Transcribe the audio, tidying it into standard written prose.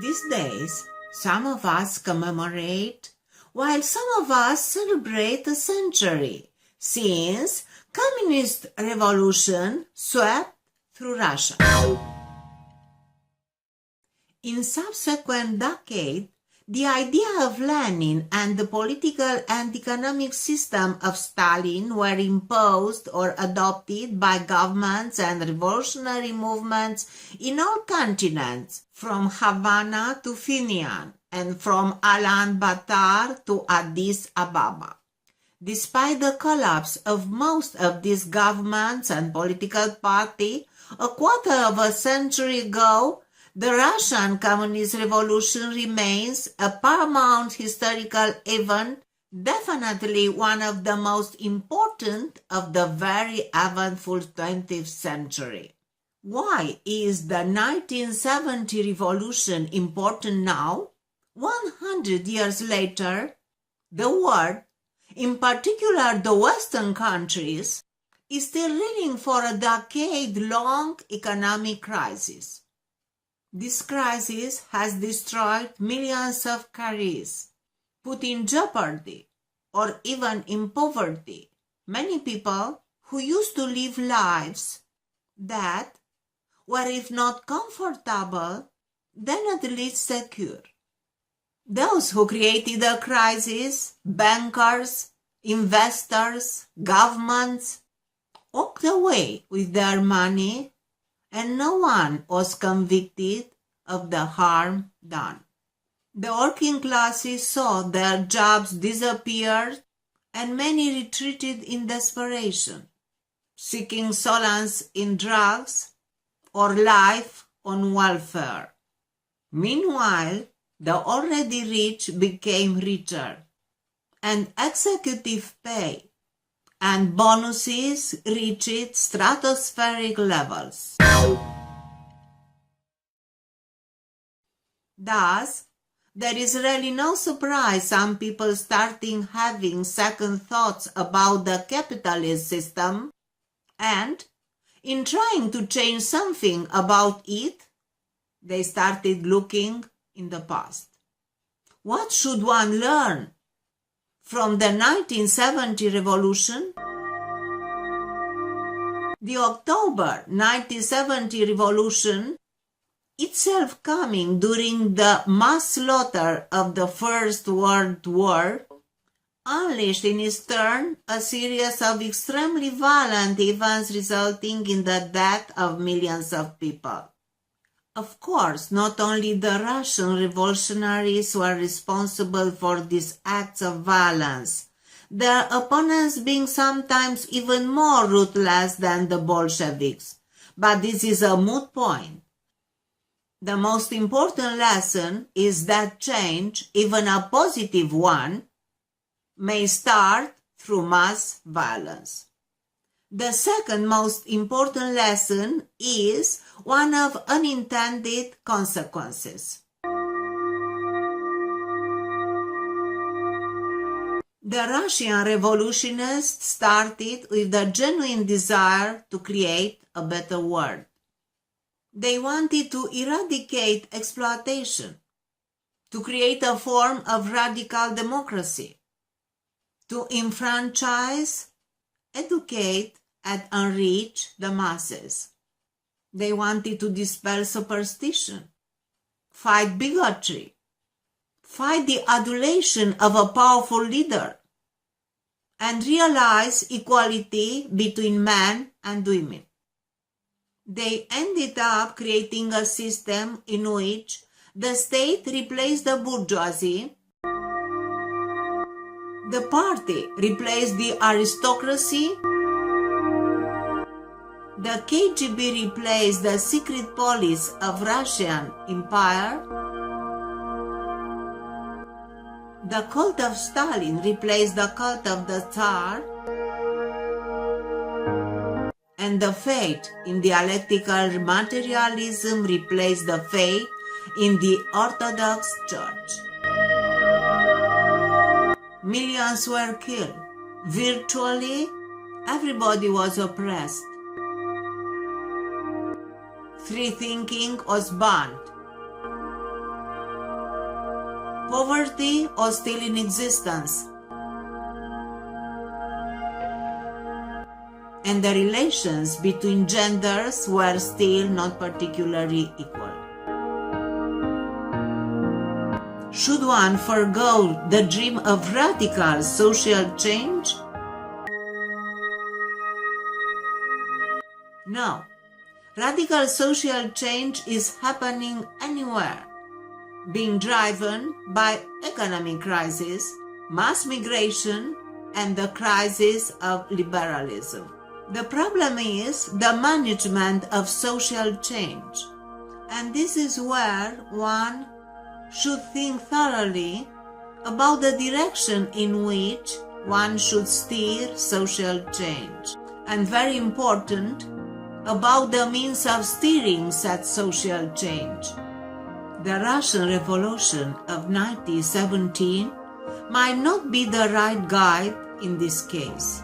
These days, some of us commemorate, while some of us celebrate a century since communist revolution swept through Russia. In subsequent decades, the idea of Lenin and the political and economic system of Stalin were imposed or adopted by governments and revolutionary movements in all continents, from Havana to Phenian, and from Ulaanbaatar to Addis Ababa. Despite the collapse of most of these governments and political parties a quarter of a century ago, the Russian Communist Revolution remains a paramount historical event, definitely one of the most important of the very eventful 20th century. Why is the 1970 revolution important now? 100 years later, the world, in particular the Western countries, is still reeling for a decade-long economic crisis. This crisis has destroyed millions of careers, put in jeopardy or even in poverty many people who used to live lives that were, if not comfortable, then at least secure. Those who created the crisis, bankers, investors, governments, walked away with their money, and no one was convicted of the harm done. The working classes saw their jobs disappear, and many retreated in desperation, seeking solace in drugs or life on welfare. Meanwhile, the already rich became richer, and executive pay and bonuses reached stratospheric levels. Thus, there is really no surprise some people starting having second thoughts about the capitalist system, and in trying to change something about it, they started looking in the past. What should one learn from the 1970 revolution? The October 1970 revolution, itself coming during the mass slaughter of the First World War, unleashed in its turn a series of extremely violent events resulting in the death of millions of people. Of course, not only the Russian revolutionaries were responsible for these acts of violence, their opponents being sometimes even more ruthless than the Bolsheviks. But this is a moot point. The most important lesson is that change, even a positive one, may start through mass violence. The second most important lesson is one of unintended consequences. The Russian revolutionists started with the genuine desire to create a better world. They wanted to eradicate exploitation, to create a form of radical democracy, to enfranchise, educate, and enrich the masses. They wanted to dispel superstition, fight bigotry, fight the adulation of a powerful leader, and realize equality between men and women. They ended up creating a system in which the state replaced the bourgeoisie, the party replaced the aristocracy, the KGB replaced the secret police of Russian Empire, the cult of Stalin replaced the cult of the Tsar, and the faith in dialectical materialism replaced the faith in the Orthodox Church. Millions were killed. Virtually, everybody was oppressed. Free thinking was banned. poverty or still in existence, and the relations between genders were still not particularly equal. Should one forego the dream of radical social change? No. Radical social change is happening anywhere, being driven by economic crisis, mass migration, and the crisis of liberalism. The problem is the management of social change, and this is where one should think thoroughly about the direction in which one should steer social change, and very important, about the means of steering such social change. The Russian Revolution of 1917 might not be the right guide in this case.